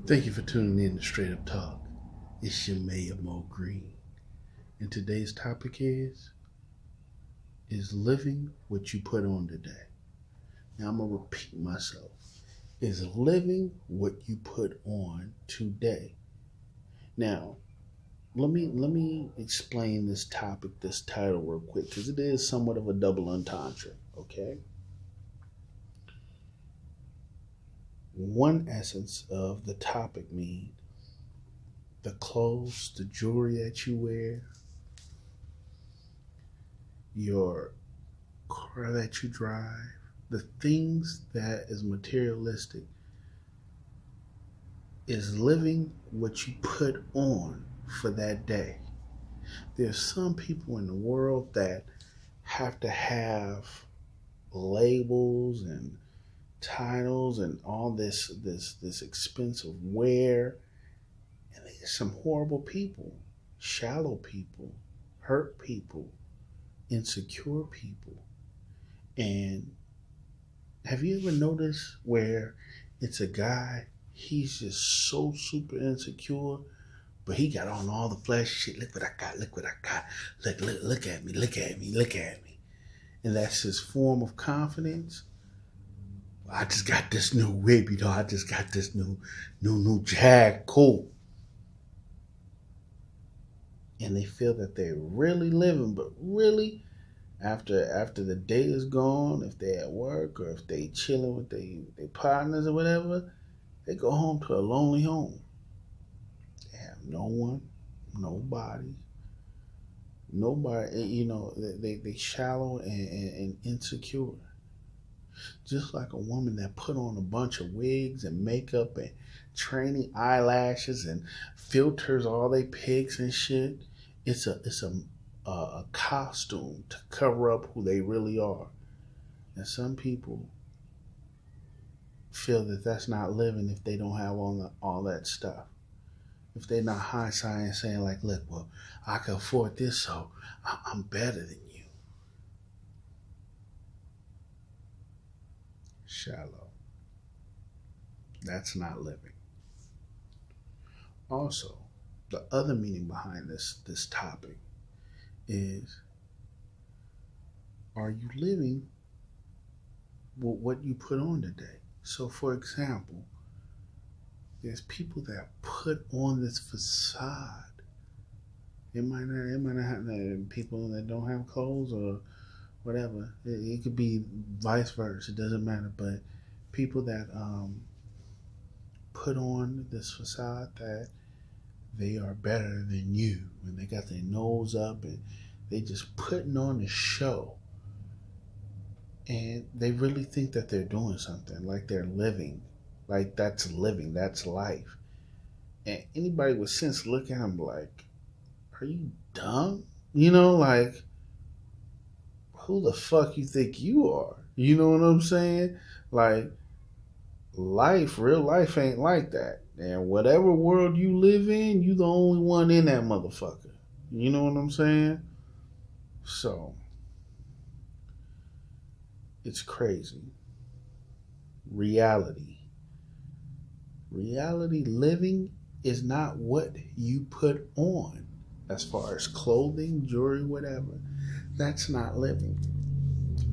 Thank you for tuning in to Straight Up Talk. It's your Mayor Mo Green. And today's topic is living what you put on today. Now I'm gonna repeat myself. Is living what you put on today. Now, let me explain this topic, this title real quick, because it is somewhat of a double entendre, okay? One essence of the topic means the clothes, the jewelry that you wear, your car that you drive, the things that is materialistic is living what you put on for that day. There's some people in the world that have to have labels and titles and all this expensive wear, and there's some horrible people, shallow people, hurt people, insecure people. And have you ever noticed where it's a guy, he's just so super insecure, but he got on all the flashy shit. Look what I got, look what I got. Look at me, look at me, look at me. And that's his form of confidence. I just got this new whip, I just got this new Jag, cool. And they feel that they're really living, but really, after the day is gone, if they're at work or if they chilling with their partners or whatever, they go home to a lonely home. They have no one, nobody, they shallow and insecure. Just like a woman that put on a bunch of wigs and makeup and training eyelashes and filters all they pics and shit. It's a costume to cover up who they really are. And some people feel that that's not living if they don't have all that stuff. If they're not high science saying like, look, well, I can afford this, so I'm better than you. Shallow. That's not living. Also, the other meaning behind this topic is, are you living what you put on today? So for example, there's people that put on this facade. It might not have people that don't have clothes or whatever. It could be vice versa. It doesn't matter. But people that put on this facade that they are better than you, and they got their nose up and they just putting on a show, and they really think that they're doing something, like they're living, like that's living, that's life. And anybody with sense look at them like, are you dumb? Like, who the fuck you think you are? You know what I'm saying? Like, real life ain't like that. And whatever world you live in, you the only one in that motherfucker. You know what I'm saying? So, it's crazy. Reality living is not what you put on as far as clothing, jewelry, whatever. That's not living.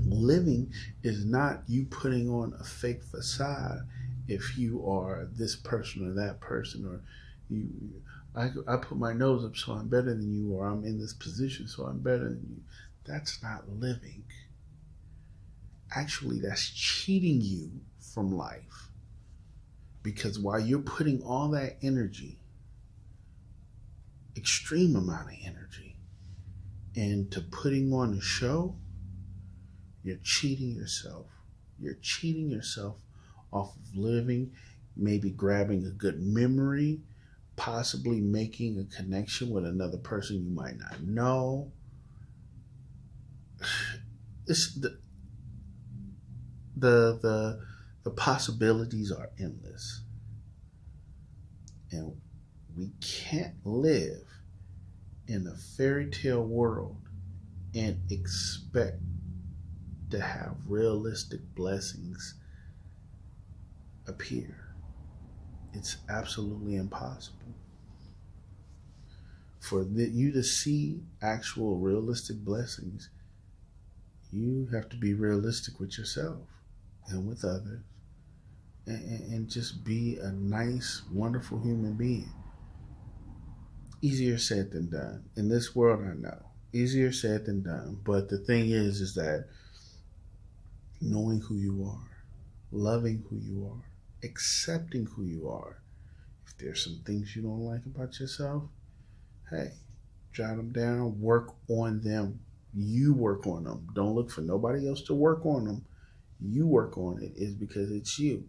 Living is not you putting on a fake facade if you are this person or that person, or I put my nose up so I'm better than you, or I'm in this position so I'm better than you. That's not living. Actually, that's cheating you from life. Because while you're putting all that energy, extreme amount of energy, into putting on a show, you're cheating yourself. You're cheating yourself off of living, maybe grabbing a good memory, possibly making a connection with another person you might not know. It's the possibilities are endless. And we can't live in a fairy tale world and expect to have realistic blessings appear. It's absolutely impossible. For you to see actual realistic blessings, you have to be realistic with yourself and with others, and just be a nice, wonderful human being. Easier said than done. In this world, I know. Easier said than done. But the thing is that knowing who you are, loving who you are, accepting who you are. If there's some things you don't like about yourself, hey, jot them down, work on them. You work on them. Don't look for nobody else to work on them. You work on it, is because it's you.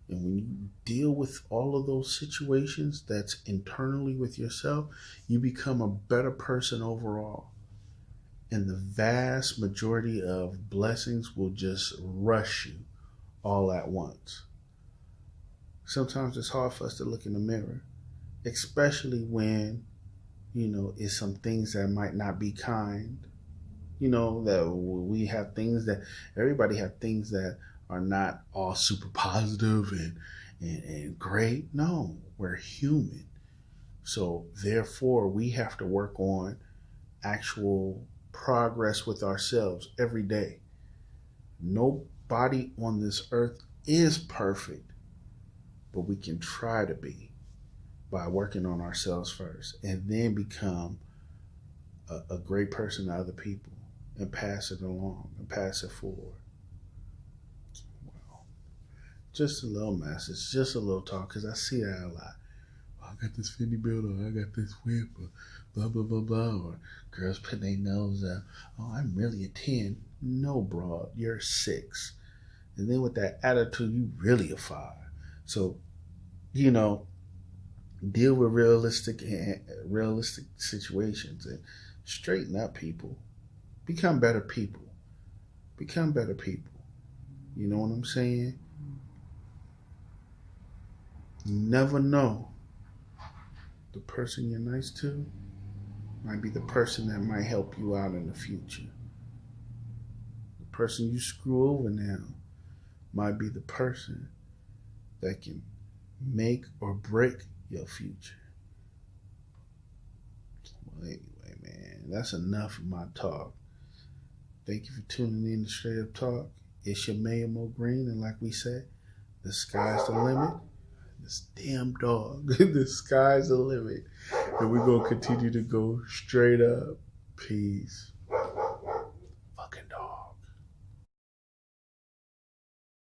And when you deal with all of those situations that's internally with yourself, you become a better person overall. And the vast majority of blessings will just rush you all at once. Sometimes it's hard for us to look in the mirror, especially when, it's some things that might not be kind. That we have things that everybody have things that are not all super positive and great. No, we're human. So therefore we have to work on actual progress with ourselves every day. Nobody on this earth is perfect, but we can try to be by working on ourselves first, and then become a great person to other people and pass it along and pass it forward. Well, just a little message, just a little talk, because I see that a lot. Oh, I got this Fendi belt, or I got this whip, or blah, blah, blah, blah, or girls putting their nose out. Oh, I'm really a 10. No, bro, you're a 6. And then with that attitude, you really a 5. So, deal with realistic situations and straighten up, people. Become better people. Become better people. You know what I'm saying? You never know. The person you're nice to might be the person that might help you out in the future. The person you screw over now might be the person that can make or break your future. Well, anyway, man, that's enough of my talk. Thank you for tuning in to Straight Up Talk. It's your Mayor Mo Green, and like we said, the sky's the limit. This damn dog, the sky's the limit, and we're gonna continue to go straight up. Peace.